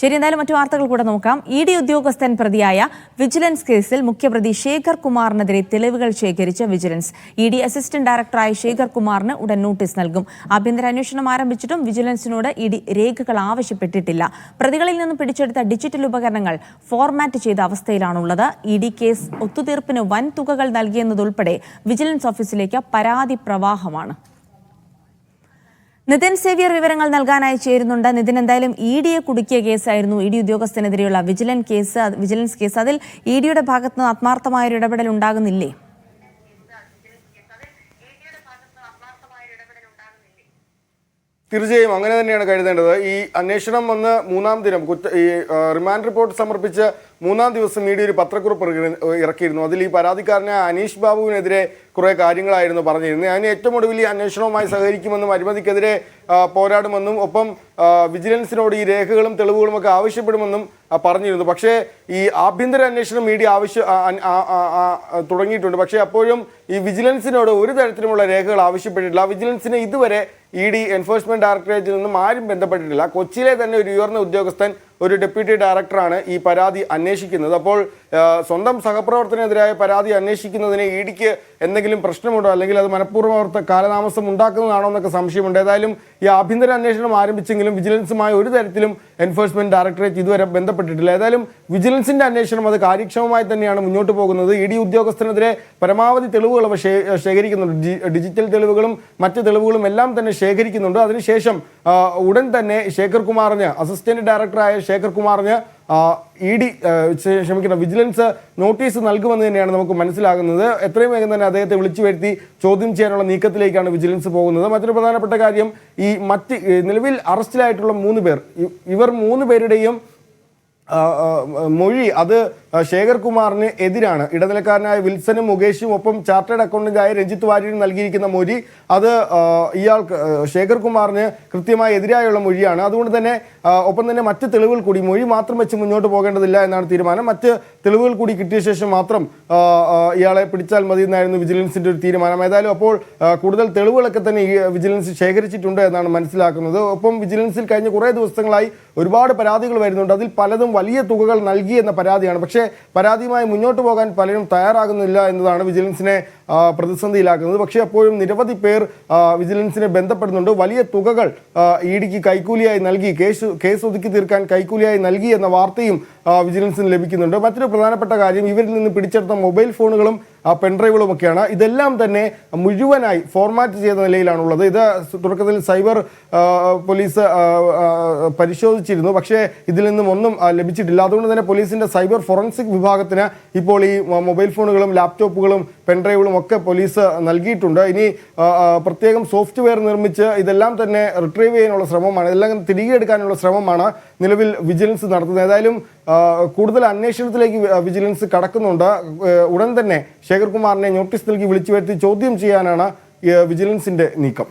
ശരി, എന്തായാലും മറ്റു വാർത്തകൾ കൂടെ നോക്കാം. ഇ ഡി ഉദ്യോഗസ്ഥൻ പ്രതിയായ വിജിലൻസ് കേസിൽ മുഖ്യപ്രതി ശേഖർ കുമാറിനെതിരെ തെളിവുകൾ ശേഖരിച്ച വിജിലൻസ്. ഇ ഡി അസിസ്റ്റന്റ് ഡയറക്ടറായ ശേഖർ കുമാറിന് ഉടൻ നോട്ടീസ് നൽകും. ആഭ്യന്തര അന്വേഷണം ആരംഭിച്ചിട്ടും വിജിലൻസിനോട് ഇ ഡി രേഖകൾ ആവശ്യപ്പെട്ടിട്ടില്ല. പ്രതികളിൽ നിന്നും പിടിച്ചെടുത്ത ഡിജിറ്റൽ ഉപകരണങ്ങൾ ഫോർമാറ്റ് ചെയ്ത അവസ്ഥയിലാണുള്ളത്. ഇ ഡി കേസ് ഒത്തുതീർപ്പിന് വൻ തുകകൾ നൽകിയെന്നതുൾപ്പെടെ വിജിലൻസ് ഓഫീസിലേക്ക് പരാതി പ്രവാഹമാണ്. നിതിൻ സേവ്യർ വിവരങ്ങൾ നൽകാനായി ചേരുന്നുണ്ട്. നിതിൻ, എന്തായാലും ഇ ഡിയെ കുടുക്കിയ കേസായിരുന്നു ഇ ഡി ഉദ്യോഗസ്ഥനെതിരെയുള്ള വിജിലൻസ് കേസ്. അതിൽ ഇ ഡിയുടെ ഭാഗത്തുനിന്ന് ആത്മാർത്ഥമായൊരു ഇടപെടൽ ഉണ്ടാകുന്നില്ലേ? തീർച്ചയായും അങ്ങനെ തന്നെയാണ് കരുതേണ്ടത്. ഈ അന്വേഷണം വന്ന് മൂന്നാം ദിനം ഈ റിമാൻഡ് റിപ്പോർട്ട് സമർപ്പിച്ച് മൂന്നാം ദിവസം ഇ ഡി ഒരു പത്രക്കുറിപ്പ് ഇറക്കിയിരുന്നു. അതിൽ ഈ പരാതിക്കാരനെ അനീഷ് ബാബുവിനെതിരെ കുറേ കാര്യങ്ങളായിരുന്നു പറഞ്ഞിരുന്നത്. അതിന് ഏറ്റവും ഒടുവിൽ ഈ അന്വേഷണവുമായി സഹകരിക്കുമെന്നും അഴിമതിക്കെതിരെ പോരാടുമെന്നും ഒപ്പം വിജിലൻസിനോട് ഈ രേഖകളും തെളിവുകളും ഒക്കെ ആവശ്യപ്പെടുമെന്നും പറഞ്ഞിരുന്നു. പക്ഷേ ഈ ആഭ്യന്തര അന്വേഷണം ഇ ഡി തുടങ്ങിയിട്ടുണ്ട്. പക്ഷേ അപ്പോഴും ഈ വിജിലൻസിനോട് ഒരു തരത്തിലുമുള്ള രേഖകൾ ആവശ്യപ്പെട്ടിട്ടില്ല. വിജിലൻസിന് ഇതുവരെ ഇ ഡി എൻഫോഴ്സ്മെന്റ് ഡയറക്ടറേറ്റിൽ നിന്നും ആരും ബന്ധപ്പെട്ടിട്ടില്ല. കൊച്ചിയിലെ തന്നെ ഒരു ഉയർന്ന ഉദ്യോഗസ്ഥൻ, ഒരു ഡെപ്യൂട്ടി ഡയറക്ടറാണ് ഈ പരാതി അന്വേഷിക്കുന്നത്. അപ്പോൾ സ്വന്തം സഹപ്രവർത്തനെതിരായ പരാതി അന്വേഷിക്കുന്നതിന് ഇ ഡിക്ക് എന്തെങ്കിലും പ്രശ്നമുണ്ടോ, അല്ലെങ്കിൽ അത് മനഃപൂർവ്വം കാലതാമസം ഉണ്ടാക്കുന്നതാണോ എന്നൊക്കെ സംശയമുണ്ട്. ഏതായാലും ഈ ആഭ്യന്തര അന്വേഷണം ആരംഭിച്ചെങ്കിലും വിജിലൻസുമായി ഒരു തരത്തിലും എൻഫോഴ്സ്മെന്റ് ഡയറക്ടറേറ്റ് ഇതുവരെ ബന്ധപ്പെട്ടിട്ടില്ല. ഏതായാലും വിജിലൻസിന്റെ അന്വേഷണം അത് കാര്യക്ഷമമായി തന്നെയാണ് മുന്നോട്ട് പോകുന്നത്. ഇ ഡി ഉദ്യോഗസ്ഥനെതിരെ പരമാവധി തെളിവുകൾ അവർ ശേഖരിക്കുന്നുണ്ട്. ഡിജിറ്റൽ തെളിവുകളും മറ്റ് തെളിവുകളും എല്ലാം തന്നെ ശേഖരിക്കുന്നുണ്ട്. അതിനുശേഷം ഉടൻ തന്നെ ശേഖർ കുമാറിന്, അസിസ്റ്റന്റ് ഡയറക്ടറായ ശേഖർ കുമാറിന് വിജിലൻസ് നോട്ടീസ് നൽകുമെന്ന് തന്നെയാണ് നമുക്ക് മനസ്സിലാകുന്നത്. എത്രയും വേഗം തന്നെ അദ്ദേഹത്തെ വിളിച്ചു വരുത്തി ചോദ്യം ചെയ്യാനുള്ള നീക്കത്തിലേക്കാണ് വിജിലൻസ് പോകുന്നത്. മറ്റൊരു പ്രധാനപ്പെട്ട കാര്യം, ഈ നിലവിൽ അറസ്റ്റിലായിട്ടുള്ള 3 പേർ, ഇവർ 3 പേരുടെയും മൊഴി അത് ശേഖർ കുമാറിന് എതിരാണ്. ഇടനിലക്കാരനായ വിൽസനും മുകേഷും ഒപ്പം ചാർട്ടേഡ് അക്കൗണ്ടന്റായ രഞ്ജിത്ത് വാര്യരും നൽകിയിരിക്കുന്ന മൊഴി അത് ഇയാൾക്ക് ശേഖർ കുമാറിന് കൃത്യമായി എതിരായുള്ള മൊഴിയാണ്. അതുകൊണ്ട് തന്നെ ഒപ്പം തന്നെ മറ്റ് തെളിവുകൾ കൂടി, മൊഴി മാത്രം വെച്ച് മുന്നോട്ട് പോകേണ്ടതില്ല എന്നാണ് തീരുമാനം. മറ്റ് തെളിവുകൾ കൂടി കിട്ടിയ ശേഷം മാത്രം ഇയാളെ പിടിച്ചാൽ മതി എന്നായിരുന്നു വിജിലൻസിന്റെ ഒരു തീരുമാനം. ഏതായാലും അപ്പോൾ കൂടുതൽ തെളിവുകളൊക്കെ തന്നെ ഈ വിജിലൻസ് ശേഖരിച്ചിട്ടുണ്ട് എന്നാണ് മനസ്സിലാക്കുന്നത്. ഒപ്പം വിജിലൻസിൽ കഴിഞ്ഞ കുറേ ദിവസങ്ങളായി ഒരുപാട് പരാതികൾ വരുന്നുണ്ട്. അതിൽ പലതും വലിയ തുകകൾ നൽകി എന്ന പരാതിയാണ്. പക്ഷേ പരാതിയുമായി മുന്നോട്ട് പോകാൻ പലരും തയ്യാറാകുന്നില്ല എന്നതാണ് വിജിലൻസിനെ പ്രതിസന്ധിയിലാക്കുന്നത്. പക്ഷേ അപ്പോഴും നിരവധി പേർ വിജിലൻസിനെ ബന്ധപ്പെടുന്നുണ്ട്. വലിയ തുകകൾ ഇ ഡിക്ക് കൈക്കൂലിയായി നൽകി, കേസ് ഒതുക്കി തീർക്കാൻ കൈക്കൂലിയായി നൽകി എന്ന വാർത്തയും വിജിലൻസിന് ലഭിക്കുന്നുണ്ട്. മറ്റൊരു പ്രധാനപ്പെട്ട കാര്യം, ഇവരിൽ നിന്ന് പിടിച്ചെടുത്ത മൊബൈൽ ഫോണുകളും പെൻഡ്രൈവുകളും ഒക്കെയാണ്. ഇതെല്ലാം തന്നെ മുഴുവനായി ഫോർമാറ്റ് ചെയ്ത നിലയിലാണുള്ളത്. ഇത് തുടക്കത്തിൽ സൈബർ പോലീസ് പരിശോധിച്ചിരുന്നു. പക്ഷേ ഇതിൽ നിന്നും ഒന്നും ലഭിച്ചിട്ടില്ല. അതുകൊണ്ട് തന്നെ പോലീസിന്റെ സൈബർ ഫോറൻസിക് വിഭാഗത്തിന് ഇപ്പോൾ ഈ മൊബൈൽ ഫോണുകളും ലാപ്ടോപ്പുകളും പെൻഡ്രൈവുകളും ഒക്കെ പോലീസ് നൽകിയിട്ടുണ്ട്. ഇനി പ്രത്യേകം സോഫ്റ്റ്വെയർ നിർമ്മിച്ച് ഇതെല്ലാം തന്നെ റിട്രീവ് ചെയ്യാനുള്ള ശ്രമമാണ്, ഇതെല്ലാം തിരികെ എടുക്കാനുള്ള ശ്രമമാണ് നിലവിൽ വിജിലൻസ് നടത്തുന്നത്. ഏതായാലും കൂടുതൽ അന്വേഷണത്തിലേക്ക് വിജിലൻസ് കടക്കുന്നുണ്ട്. ഉടൻ തന്നെ ശേഖർ കുമാറിനെ നോട്ടീസ് നൽകി വിളിച്ചു വരുത്തി ചോദ്യം ചെയ്യാനാണ് വിജിലൻസിന്റെ നീക്കം.